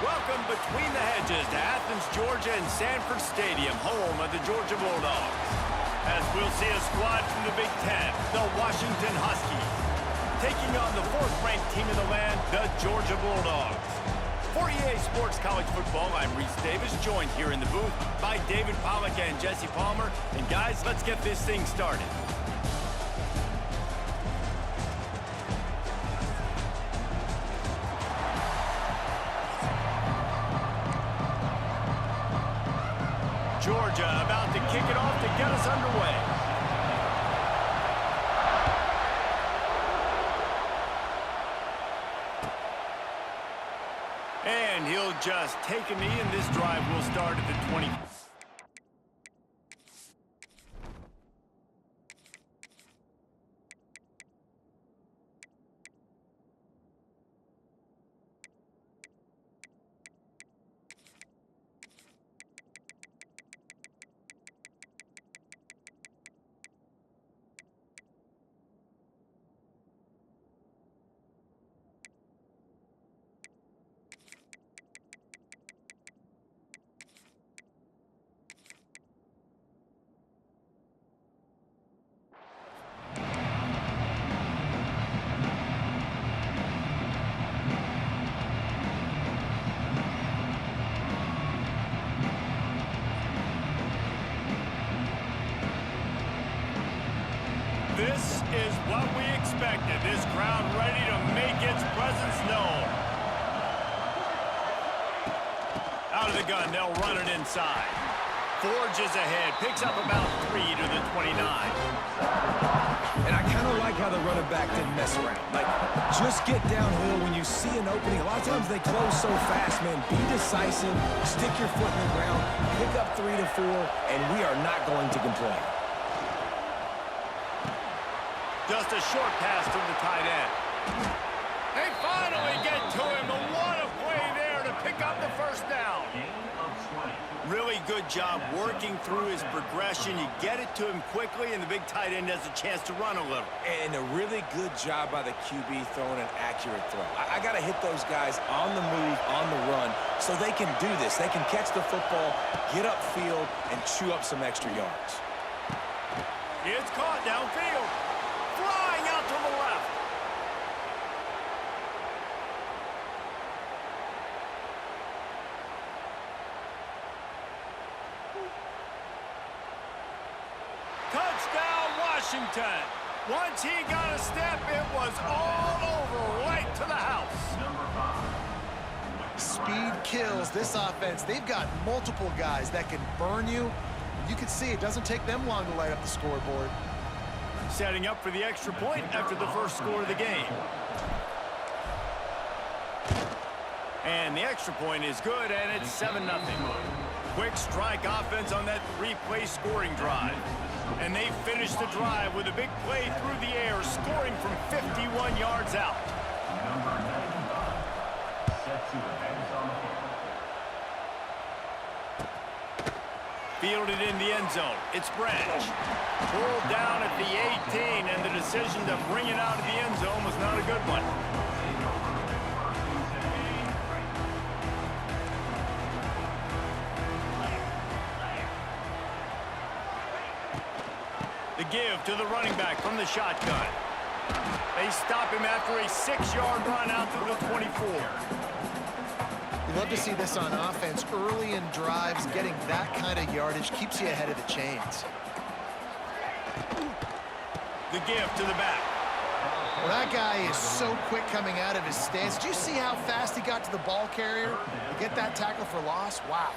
Welcome between the hedges to Athens, Georgia and Sanford Stadium, home of the Georgia Bulldogs. As we'll see a squad from the Big Ten, the Washington Huskies, taking on the fourth-ranked team in the land, the Georgia Bulldogs. For EA Sports College Football, I'm Reese Davis, joined here in the booth by David Pollack and Jesse Palmer. And guys, let's get this thing started. Georgia about to kick it off to get us underway. And he'll just take a knee, and this drive will start at the 20. This is what we expected. This crowd ready to make its presence known. Out of the gun, they'll run it inside. Forges ahead, picks up about 3 to the 29. And I kind of like how the running back didn't mess around. Like, just get downhill when you see an opening. A lot of times they close so fast, man. Be decisive, stick your foot in the ground, pick up 3 to 4, and we are not going to complain. Just a short pass to the tight end. They finally get to him, and what a play there to pick up the first down. Really good job working through his progression. You get it to him quickly, and the big tight end has a chance to run a little. And a really good job by the QB throwing an accurate throw. I got to hit those guys on the move, on the run, so they can do this. They can catch the football, get upfield, and chew up some extra yards. It's caught downfield. Flying out to the left. Touchdown, Washington. Once he got a step, it was all over, right to the house. Speed kills this offense. They've got multiple guys that can burn you. You can see it doesn't take them long to light up the scoreboard. Setting up for the extra point after the first score of the game. And the extra point is good, and it's 7-0. Quick strike offense on that 3-play scoring drive. And they finish the drive with a big play through the air, scoring from 51 yards out. Fielded in the end zone. It's Branch. Pulled down at the 18, and the decision to bring it out of the end zone was not a good one. The give to the running back from the shotgun. They stop him after a 6-yard run out to the 24. You love to see this on offense. Early in drives, getting that kind of yardage keeps you ahead of the chains. The give to the back. Well, that guy is so quick coming out of his stance. Did you see how fast he got to the ball carrier to get that tackle for loss? Wow.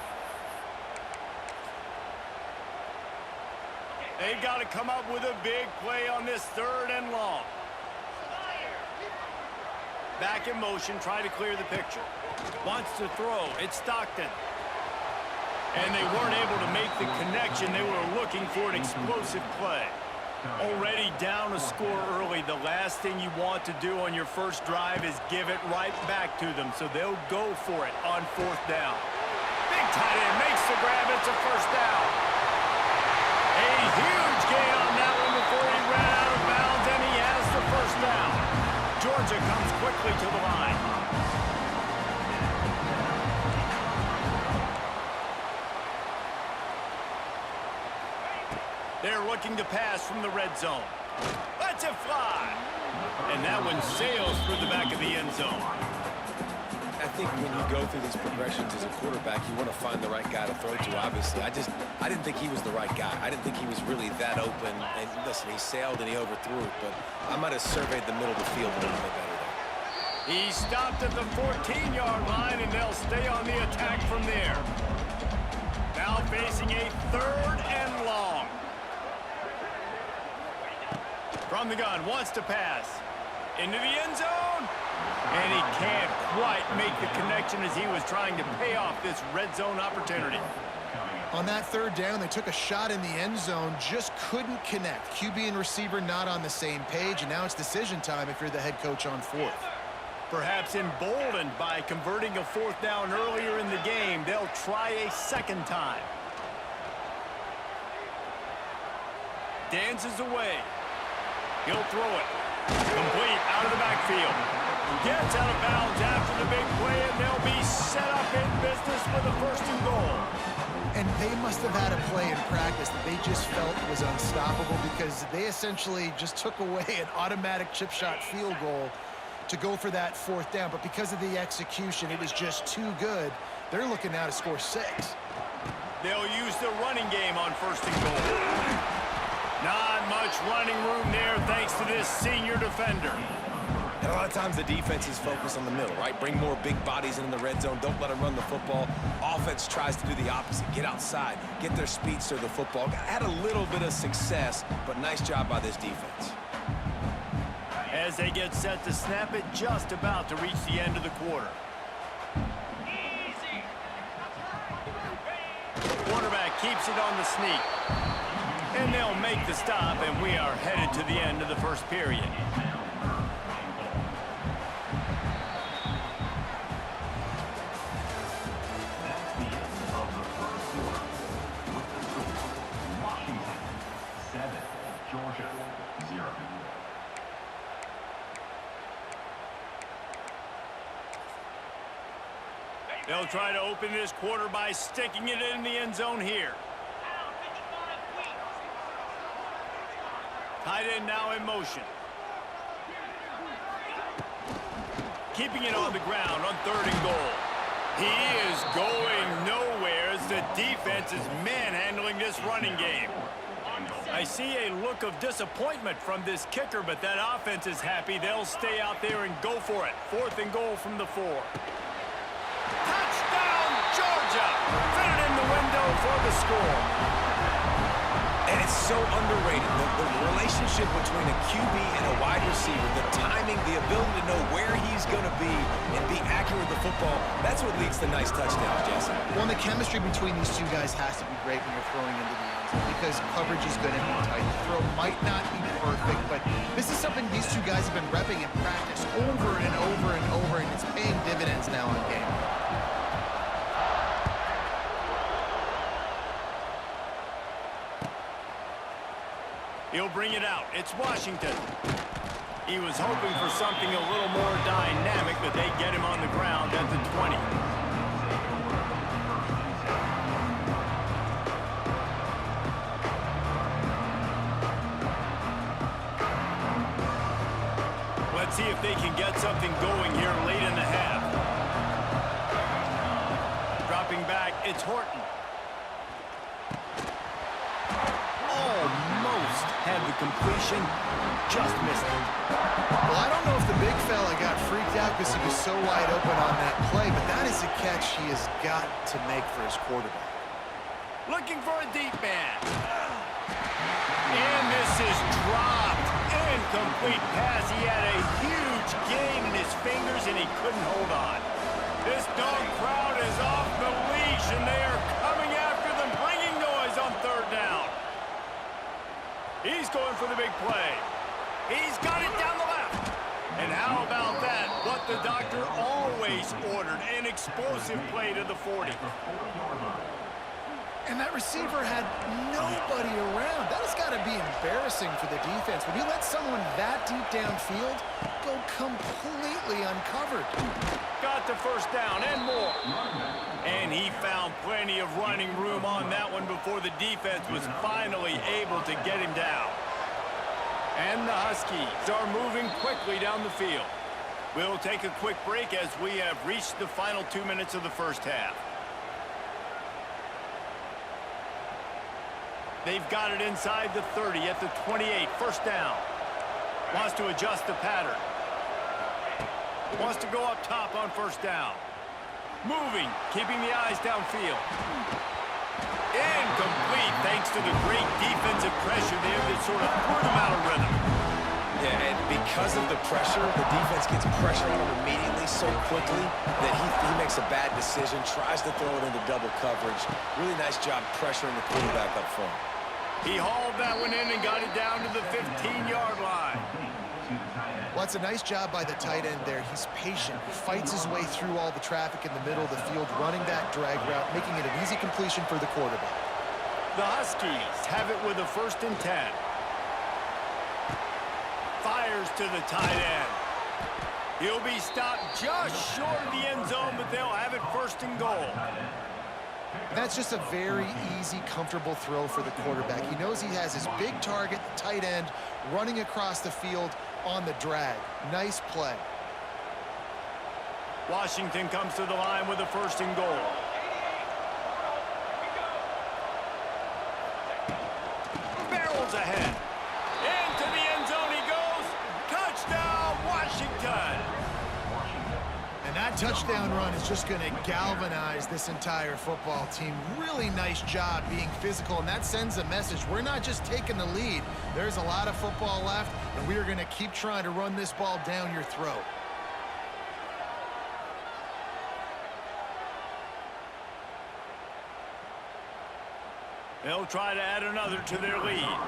They've got to come up with a big play on this 3rd and long. Back in motion, try to clear the picture. Wants to throw. It's Stockton. And they weren't able to make the connection. They were looking for an explosive play. Already down a score early. The last thing you want to do on your first drive is give it right back to them. So they'll go for it on 4th down. Big tight end makes the grab. It's a first down. A huge gain on that one before he ran out of bounds, and he has the first down. Georgia comes quickly to the line. They're looking to pass from the red zone. Let's it fly. And that one sails through the back of the end zone. I think when you go through these progressions as a quarterback, you want to find the right guy to throw to, obviously. I didn't think he was the right guy. I didn't think he was really that open. And listen, he sailed and he overthrew it, but I might have surveyed the middle of the field a little bit better there. He stopped at the 14-yard line, and they'll stay on the attack from there. Now facing a 3rd and long. From the gun, wants to pass. Into the end zone. And he can't quite make the connection as he was trying to pay off this red zone opportunity. On that 3rd down, they took a shot in the end zone, just couldn't connect. QB and receiver not on the same page, and now it's decision time if you're the head coach on 4th. Perhaps emboldened by converting a 4th down earlier in the game, they'll try a 2nd time. Dances away. He'll throw it. Complete out of the backfield. Gets out of bounds after the big play, and they'll be set up in business for the 1st and goal. And they must have had a play in practice that they just felt was unstoppable because they essentially just took away an automatic chip shot field goal to go for that 4th down. But because of the execution, it was just too good. They're looking now to score 6. They'll use the running game on 1st and goal. Not much running room there thanks to this senior defender. And a lot of times the defense is focused on the middle, right? Bring more big bodies into the red zone. Don't let them run the football. Offense tries to do the opposite. Get outside. Get their speeds to the football. Had a little bit of success, but nice job by this defense. As they get set to snap it, just about to reach the end of the quarter. Quarterback keeps it on the sneak. And they'll make the stop, and we are headed to the end of the 1st period. They'll try to open this quarter by sticking it in the end zone here. Tight end now in motion. Keeping it on the ground on 3rd and goal. He is going nowhere as the defense is manhandling this running game. I see a look of disappointment from this kicker, but that offense is happy. They'll stay out there and go for it. 4th and goal from the 4. Touchdown, Georgia! Fit it in the window for the score. And it's so underrated, the relationship between a QB and a wide receiver, the timing, the ability to know where he's going to be and be accurate with the football, that's what leads to nice touchdowns, Jesse. Well, and the chemistry between these 2 guys has to be great when you're throwing into the end zone because coverage is going to be tight. The throw might not be perfect, but this is something these 2 guys have been repping in practice over and over and over, and it's paying dividends now in game. He'll bring it out. It's Washington. He was hoping for something a little more dynamic, but they get him on the ground at the 20. Let's see if they can get something going here late in the half. Dropping back, it's Horton. Almost had the completion, just missed it. Well, I don't know if the big fella got freaked out because he was so wide open on that play, but that is a catch he has got to make for his quarterback. Looking for a deep man. And this is dropped. Incomplete pass. He had a huge gain in his fingers, and he couldn't hold on. This dog crowd is off the leash, and they are coming after them, bringing noise on 3rd down. He's going for the big play. He's got it down the left. And how about that? What the doctor always ordered, an explosive play to the 40. And that receiver had nobody around. That has got to be embarrassing for the defense. When you let someone that deep downfield go completely uncovered. Got the 1st down and more. And he found found plenty of running room on that one before the defense was finally able to get him down. And the Huskies are moving quickly down the field. We'll take a quick break as we have reached the final 2 minutes of the first half. They've got it inside the 30 at the 28. First down. Wants to adjust the pattern. Wants to go up top on first down. Moving, keeping the eyes downfield. Incomplete thanks to the great defensive pressure there that sort of put him out of rhythm. Yeah, and because of the pressure, the defense gets pressure on him immediately so quickly that he makes a bad decision, tries to throw it into double coverage. Really nice job pressuring the quarterback up front. He hauled that one in and got it down to the 15-yard line. Well, it's a nice job by the tight end there. He's patient. He fights his way through all the traffic in the middle of the field, running that drag route, making it an easy completion for the quarterback. The Huskies have it with a 1st and 10. Fires to the tight end. He'll be stopped just short of the end zone, but they'll have it 1st and goal. That's just a very easy, comfortable throw for the quarterback. He knows he has his big target, the tight end, running across the field on the drag. Nice play. Washington comes to the line with a 1st and goal. Barrels ahead. Into the end zone he goes. Touchdown, Washington. And that touchdown run is just going to galvanize this entire football team. Really nice job being physical, and that sends a message. We're not just taking the lead. There's a lot of football left, and we are going to keep trying to run this ball down your throat. They'll try to add another to their lead.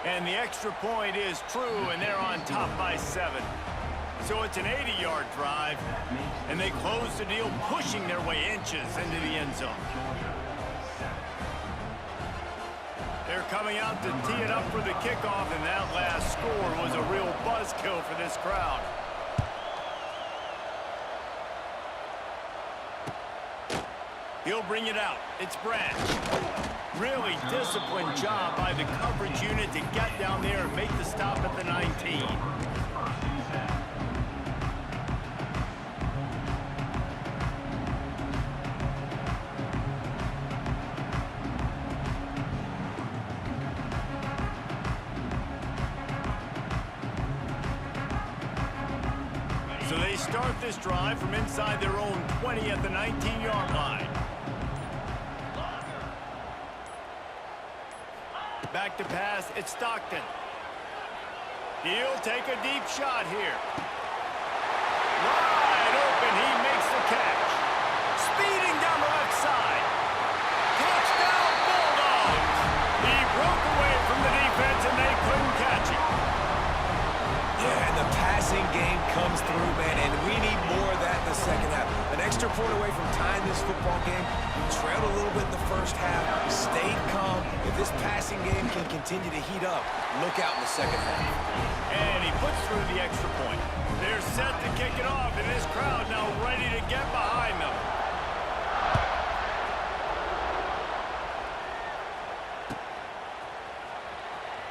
And the extra point is true, and they're on top by 7. So it's an 80-yard drive, and they close the deal, pushing their way inches into the end zone. They're coming out to tee it up for the kickoff, and that last score was a real buzzkill for this crowd. He'll bring it out. It's Branch. Really disciplined job by the coverage unit to get down there and make the stop at the 19. So they start this drive from inside their own 20 at the 19-yard line. Back to pass, it's Stockton. He'll take a deep shot here. Wide open, he makes the catch. Speeding down the left side. Touchdown, Bulldogs! He broke away from the defense and they couldn't catch him. Yeah, and the passing game comes through, man, and we need more of that in the second half. An extra point away from tying this football game. We trailed a little bit in the first half, stayed calm. If this passing game can continue to heat up, look out in the second half. And he puts through the extra point. They're set to kick it off, and this crowd now ready to get behind them.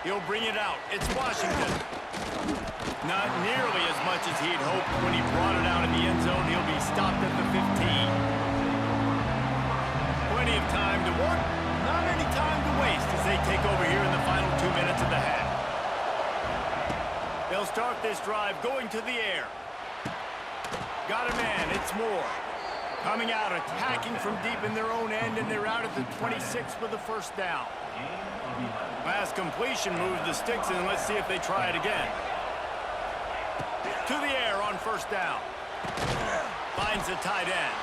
He'll bring it out. It's Washington. Not nearly as much as he'd hoped when he brought it out in the end zone. He'll be stopped at the 15. Plenty of time to work. Not any time to waste as they take over here in the final 2 minutes of the half. They'll start this drive going to the air. Got a man. It's Moore. Coming out, attacking from deep in their own end, and they're out at the 26 with the 1st down. Last completion moves the sticks in. Let's see if they try it again. To the air on 1st down. Finds the tight end.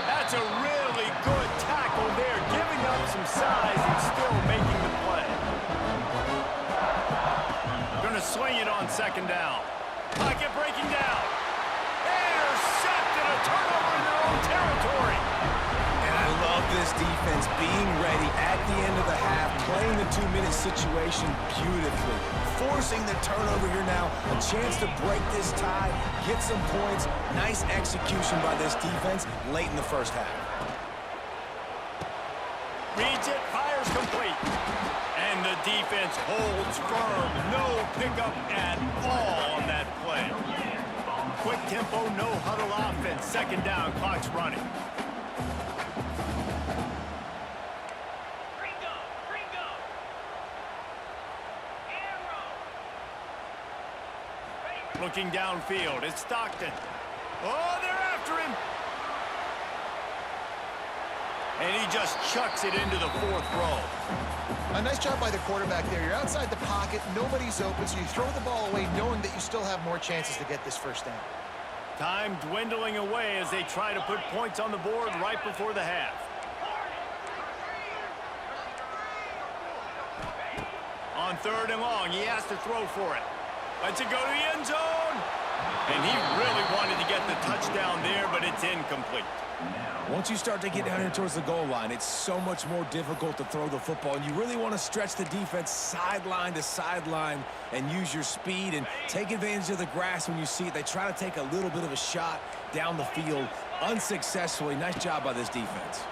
That's a really good tackle there, giving up some size and still making the play. Gonna swing it on 2nd down. Pocket breaking down. Intercepted, a turnover in their own territory. And I love this defense being ready at the end of the half, playing the 2-minute situation beautifully, forcing the turnover here now, a chance to break this tie, get some points. Nice execution by this defense late in the first half. Reads it, fires complete. And the defense holds firm. No pickup at all on that play. Quick tempo, no huddle offense. Second down, clock's running. Looking downfield, it's Stockton. Oh, they're after him. And he just chucks it into the 4th row. A nice job by the quarterback there. You're outside the pocket, nobody's open, so you throw the ball away knowing that you still have more chances to get this first down. Time dwindling away as they try to put points on the board right before the half. On 3rd and long, he has to throw for it. Lets it go to the end zone. And he really wanted to get the touchdown there, but it's incomplete. Once you start to get down here towards the goal line, it's so much more difficult to throw the football, and you really want to stretch the defense sideline to sideline and use your speed and take advantage of the grass when you see it. They try to take a little bit of a shot down the field unsuccessfully. Nice job by this defense.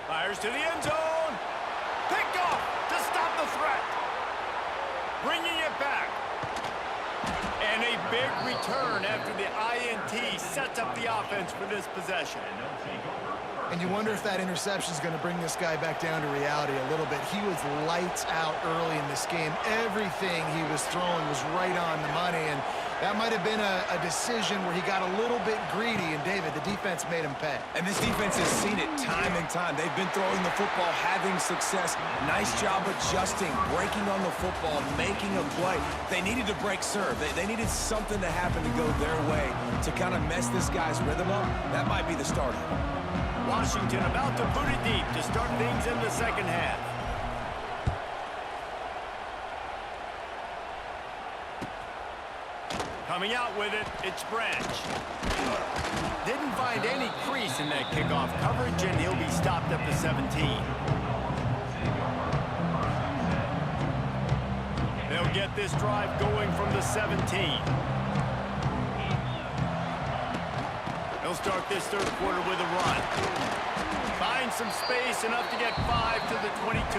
Fires to the end zone. Picked off to stop the threat. Bringing it back. And a big return after the INT sets up the offense for this possession. And you wonder if that interception is going to bring this guy back down to reality a little bit. He was lights out early in this game. Everything he was throwing was right on the money, and that might have been a decision where he got a little bit greedy, and David, the defense made him pay. And this defense has seen it time and time. They've been throwing the football, having success. Nice job adjusting, breaking on the football, making a play. They needed to break serve. They needed something to happen to go their way to kind of mess this guy's rhythm up. That might be the start of it. Washington about to put it deep to start things in the second half. Coming out with it, it's Branch. Didn't find any crease in that kickoff coverage, and he'll be stopped at the 17. They'll get this drive going from the 17. They'll start this 3rd quarter with a run. Find some space, enough to get 5 to the 22.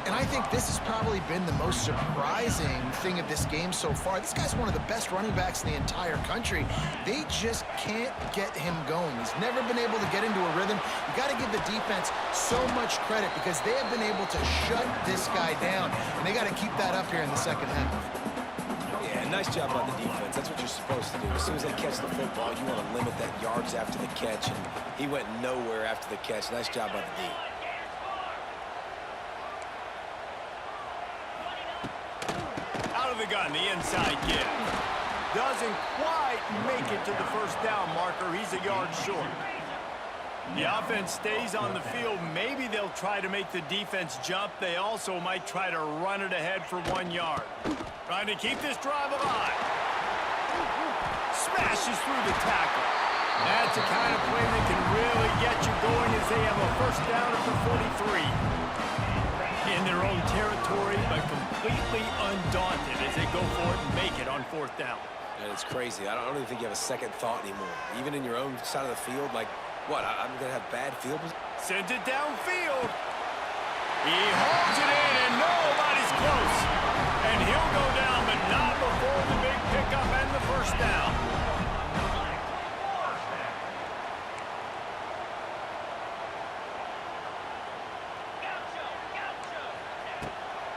And I think this has probably been the most surprising thing of this game so far. This guy's one of the best running backs in the entire country. They just can't get him going. He's never been able to get into a rhythm. You got to give the defense so much credit because they have been able to shut this guy down. And they got to keep that up here in the second half. Yeah, nice job by the defense. That's what you're supposed to do. As soon as they catch the football, you want to limit that yards after the catch, and he went nowhere after the catch. Nice job by the D. Out of the gun, the inside give. Doesn't quite make it to the first down marker. He's a yard short. The offense stays on the field. Maybe they'll try to make the defense jump. They also might try to run it ahead for 1 yard. Trying to keep this drive alive. Smashes through the tackle. That's the kind of play that can really get you going as they have a first down at the 43. In their own territory, but completely undaunted as they go for it and make it on 4th down. And it's crazy. I don't even think you have a second thought anymore. Even in your own side of the field, like, what, I'm going to have bad field position? Sends it downfield. He holds it in, and nobody's close. And he'll go down, but not before the big pickup and the first down.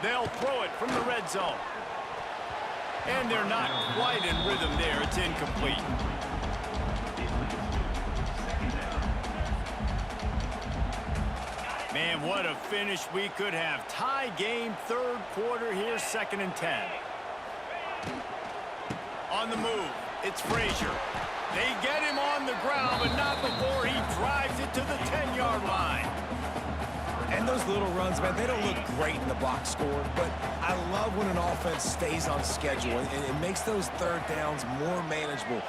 They'll throw it from the red zone. And they're not quite in rhythm there. It's incomplete. Man, what a finish we could have. Tie game, 3rd quarter here, 2nd and 10. On the move, it's Frazier. They get him on the ground, but not before he drives it to the 10-yard line. And those little runs, man, they don't look great in the box score, but I love when an offense stays on schedule and it makes those 3rd downs more manageable.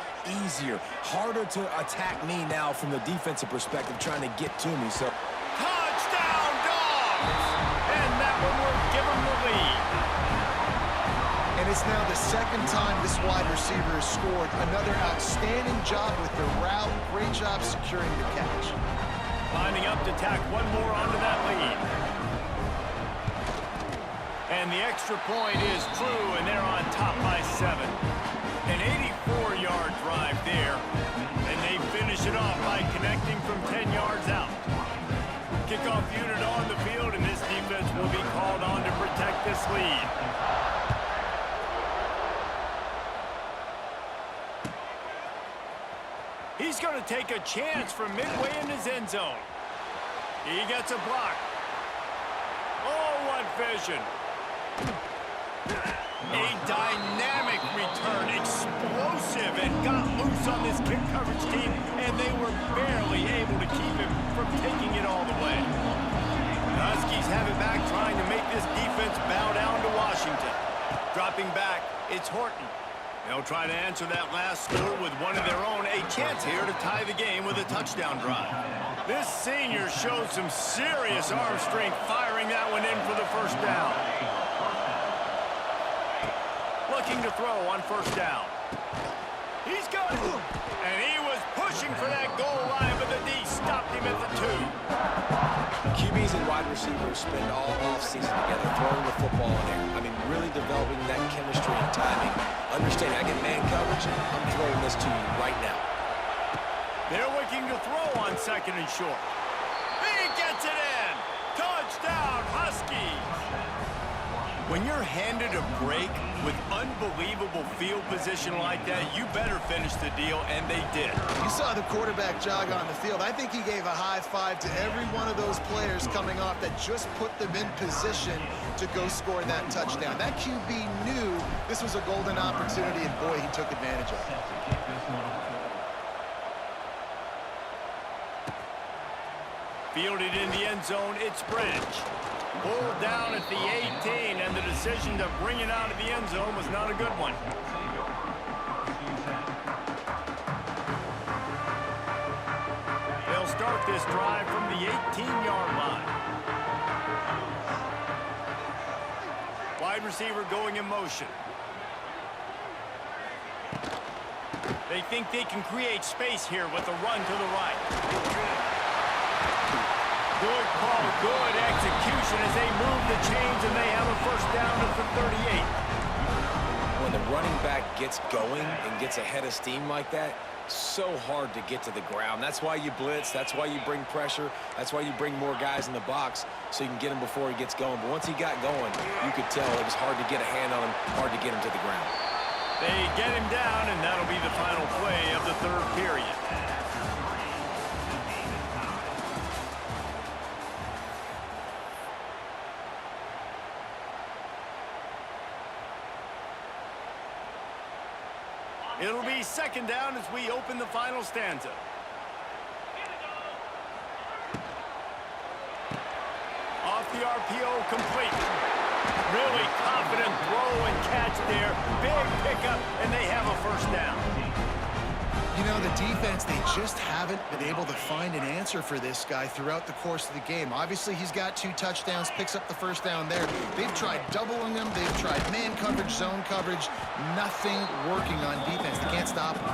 easier, harder to attack me now from the defensive perspective, trying to get to me. So, Touchdown, Dogs! And that one will give them the lead. And it's now the second time this wide receiver has scored. Another outstanding job with the route. Great job securing the catch. Lining up to tack one more onto that lead. And the extra point is true, and they're on top by 7. An 84-yard drive there, and they finish it off by connecting from 10 yards out. Kickoff unit on the field, and this defense will be called on to protect this lead. He's going to take a chance from midway in his end zone. He gets a block. Oh, what vision. A dynamic return, explosive, and got loose on this kick coverage team, and they were barely able to keep him from taking it all the way. The Huskies have it back, trying to make this defense bow down to Washington. Dropping back, it's Horton. They'll try to answer that last score with one of their own. A chance here to tie the game with a touchdown drive. This senior showed some serious arm strength, firing that one in for the first down. Looking to throw on first down. He's got it. And he was pushing for that goal line, but the D stopped him at the 2. QBs and wide receivers spend all offseason together throwing the football in there. I mean, really developing that chemistry and timing. Understanding I get man coverage, I'm throwing this to you right now. They're looking to throw on second and short. He gets it in. Touchdown, Huskies. When you're handed a break with unbelievable field position like that, you better finish the deal, and they did. You saw the quarterback jog on the field. I think he gave a high five to every one of those players coming off that just put them in position to go score that touchdown. That QB knew this was a golden opportunity, and boy, he took advantage of it. Fielded in the end zone, it's Branch. Pulled down at the 18, and the decision to bring it out of the end zone was not a good one. They'll start this drive from the 18-yard line. Wide receiver going in motion. They think they can create space here with a run to the right. Good call, good execution as they move the chains, and they have a first down at the 38. When the running back gets going and gets ahead of steam like that, so hard to get to the ground. That's why you blitz. That's why you bring pressure. That's why you bring more guys in the box so you can get him before he gets going. But once he got going, you could tell it was hard to get a hand on him, hard to get him to the ground. They get him down, and that'll be the final play of the third period. It'll be second down as we open the final stanza. Off the RPO, complete. Really confident throw and catch there. Big pickup, and they have a first down. You know, the defense, they just haven't been able to find an answer for this guy throughout the course of the game. Obviously, he's got 2 touchdowns, picks up the first down there. They've tried doubling him. They've tried man coverage, zone coverage. Nothing working on defense. They can't stop him.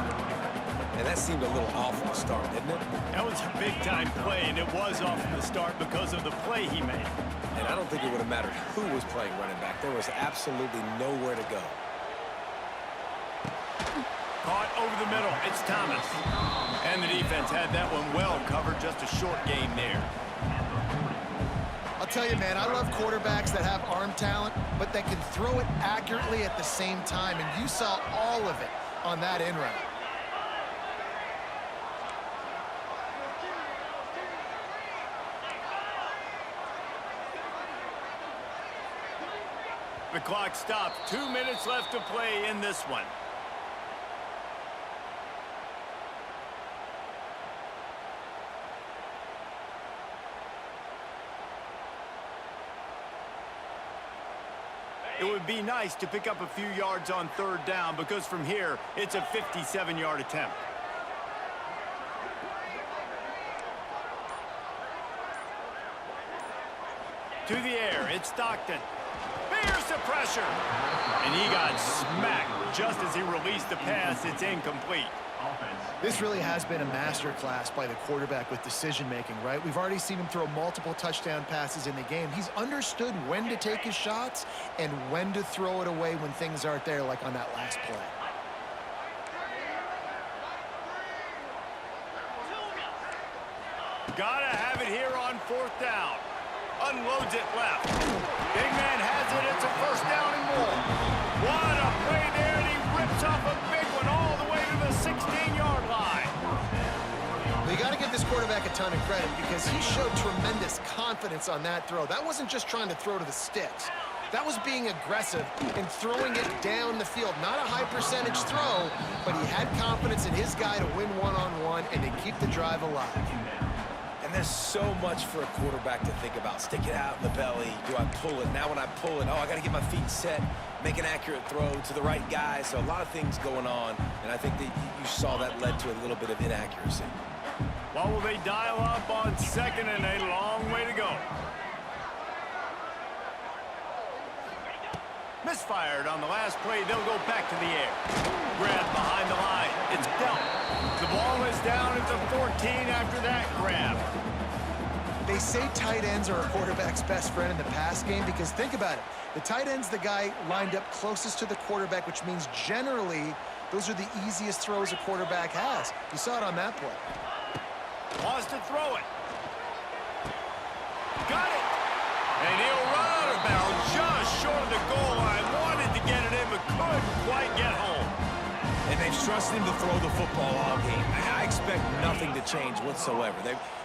And that seemed a little off from the start, didn't it? That was a big-time play, and it was off from the start because of the play he made. And I don't think it would have mattered who was playing running back. There was absolutely nowhere to go. Caught over the middle. It's Thomas. And the defense had that one well covered. Just a short game there. I'll tell you, man, I love quarterbacks that have arm talent, but that can throw it accurately at the same time. And you saw all of it on that end route. The clock stops. 2 minutes left to play in this one. It would be nice to pick up a few yards on third down because from here, it's a 57-yard attempt. To the air, it's Stockton. Bears the pressure. And he got smacked just as he released the pass. It's incomplete. This really has been a masterclass by the quarterback with decision-making, right? We've already seen him throw multiple touchdown passes in the game. He's understood when to take his shots and when to throw it away when things aren't there, like on that last play. Gotta have it here on fourth down. Unloads it left. Big man has it. It's a first down and more. What a play there, and he rips off a big one all the way to the 16-yard line. Well, you got to give this quarterback a ton of credit because he showed tremendous confidence on that throw. That wasn't just trying to throw to the sticks. That was being aggressive and throwing it down the field. Not a high-percentage throw, but he had confidence in his guy to win one-on-one and to keep the drive alive. And there's so much for a quarterback to think about. Stick it out in the belly. Do I pull it? Now when I pull it, oh, I got to get my feet set, make an accurate throw to the right guy. So a lot of things going on, and I think that you saw that led to a little bit of inaccuracy. Well, will they dial up on second and a long way to go? Misfired on the last play. They'll go back to the air. Grab behind the line. It's dealt. The ball is down at the 14 after that grab. They say tight ends are a quarterback's best friend in the pass game because think about it. The tight end's the guy lined up closest to the quarterback, which means generally those are the easiest throws a quarterback has. You saw it on that play. Wants to throw it. Got it. And he'll run out of bounds just short of the goal line. Wanted to get it in, but couldn't quite get home. And they've trusted him to throw the football all game. I expect nothing to change whatsoever.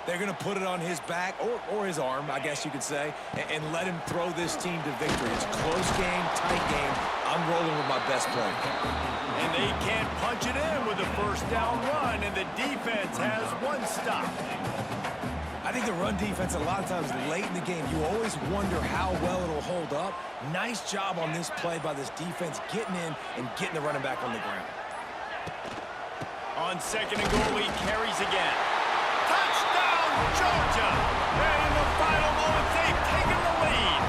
They're going to put it on his back, or his arm, I guess you could say, and let him throw this team to victory. It's a close game, tight game. I'm rolling with my best player. And they can't punch it in with a first down run, and the defense has one stop. I think the run defense, a lot of times late in the game, you always wonder how well it'll hold up. Nice job on this play by this defense, getting in and getting the running back on the ground. On second and goal, he carries again. Touchdown, Georgia! And in the final moments, they've taken the lead.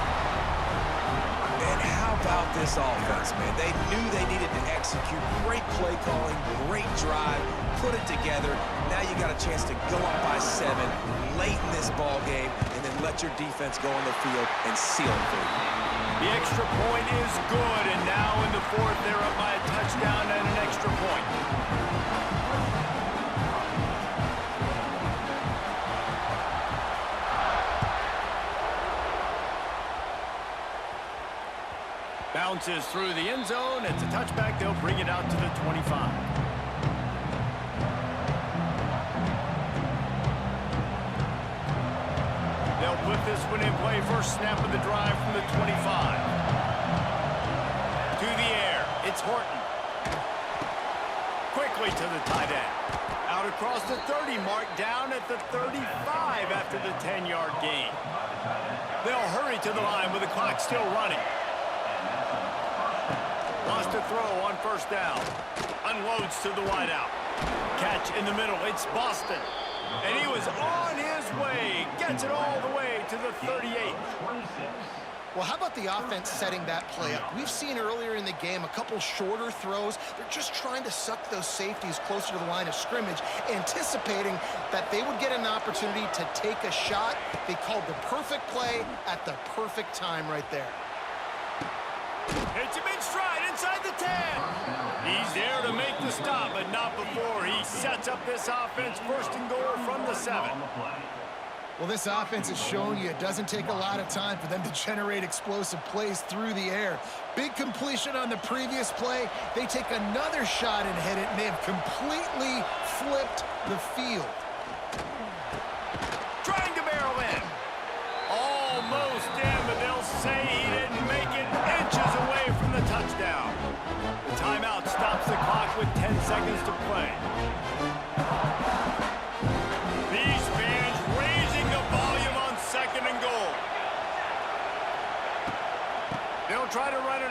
And how about this offense, man? They knew they needed to execute. Great play calling, great drive, put it together. Now you got a chance to go up by 7 late in this ball game and then let your defense go on the field and seal it for you. The extra point is good, and now in the fourth, they're up by a touchdown and an extra point. Bounces through the end zone. It's a touchback. They'll bring it out to the 25. They'll put this one in play. First snap of the drive from the 25. To the air. It's Horton. Quickly to the tight end. Out across the 30 mark. Down at the 35 after the 10-yard gain. They'll hurry to the line with the clock still running. Wants to throw on first down. Unloads to the wideout. Catch in the middle. It's Boston. And he was on his way. Gets it all the way to the 38. Well, how about the offense setting that play up? We've seen earlier in the game a couple shorter throws. They're just trying to suck those safeties closer to the line of scrimmage, anticipating that they would get an opportunity to take a shot. They called the perfect play at the perfect time right there. Hits him in stride inside the 10. He's there to make the stop, but not before he sets up this offense first and goal from the 7. Well, this offense is showing you it doesn't take a lot of time for them to generate explosive plays through the air. Big completion on the previous play. They take another shot and hit it, and they have completely flipped the field. Trying to barrel in. Almost in, but they'll say he didn't make it, inches away from the touchdown. The timeout stops the clock with 10 seconds to play. These fans raising the volume on second and goal. They'll try to run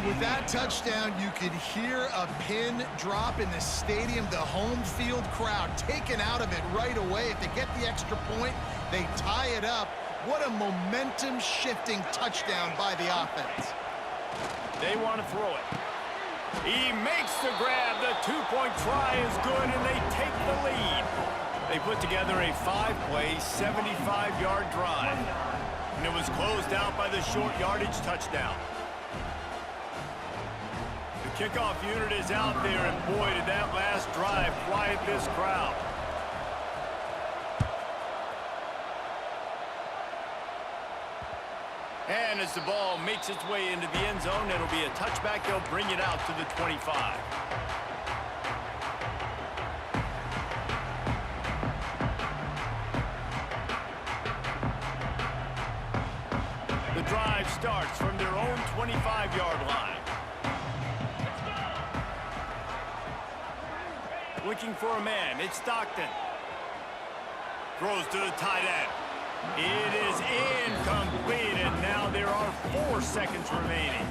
With that touchdown, you could hear a pin drop in the stadium. The home field crowd taken out of it right away. If they get the extra point, they tie it up. What a momentum-shifting touchdown by the offense. They want to throw it. He makes the grab. The two-point try is good, and they take the lead. They put together a 5-play, 75-yard drive. And it was closed out by the short yardage touchdown. The kickoff unit is out there, and boy, did that last drive quiet this crowd. And as the ball makes its way into the end zone, it'll be a touchback. They'll bring it out to the 25. The drive starts from their own 25-yard line. Looking for a man. It's Stockton. Throws to the tight end. It is incomplete, and now there are 4 seconds remaining.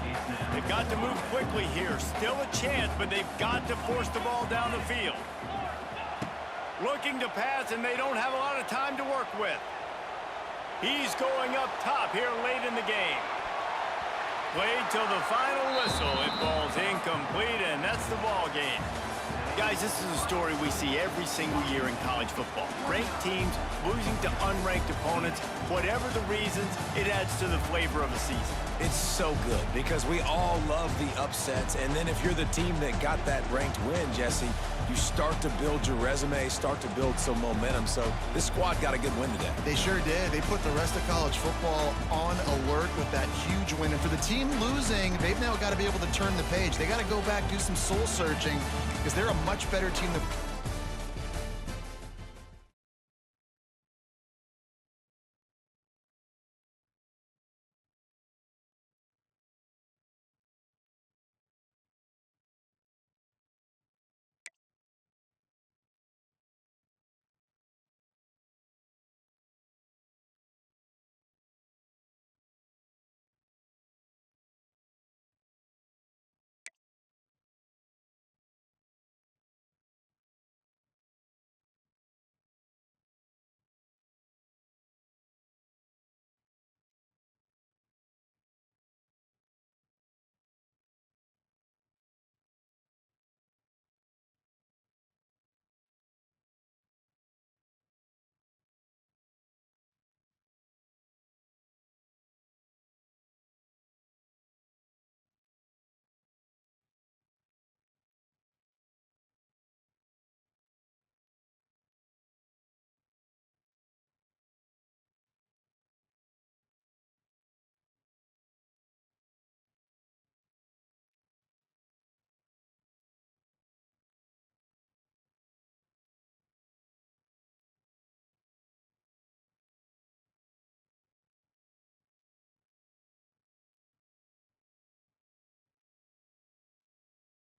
They've got to move quickly here. Still a chance, but they've got to force the ball down the field. Looking to pass, and they don't have a lot of time to work with. He's going up top here late in the game. Played till the final whistle. It falls incomplete, and that's the ball game. Guys, this is a story we see every single year in college football. Ranked teams losing to unranked opponents. Whatever the reasons, it adds to the flavor of the season. It's so good because we all love the upsets, and then if you're the team that got that ranked win, Jesse, you start to build your resume, start to build some momentum. So this squad got a good win today. They sure did. They put the rest of college football on alert with that huge win. And for the team losing, they've now got to be able to turn the page. They got to go back, do some soul searching, because they're a much better team than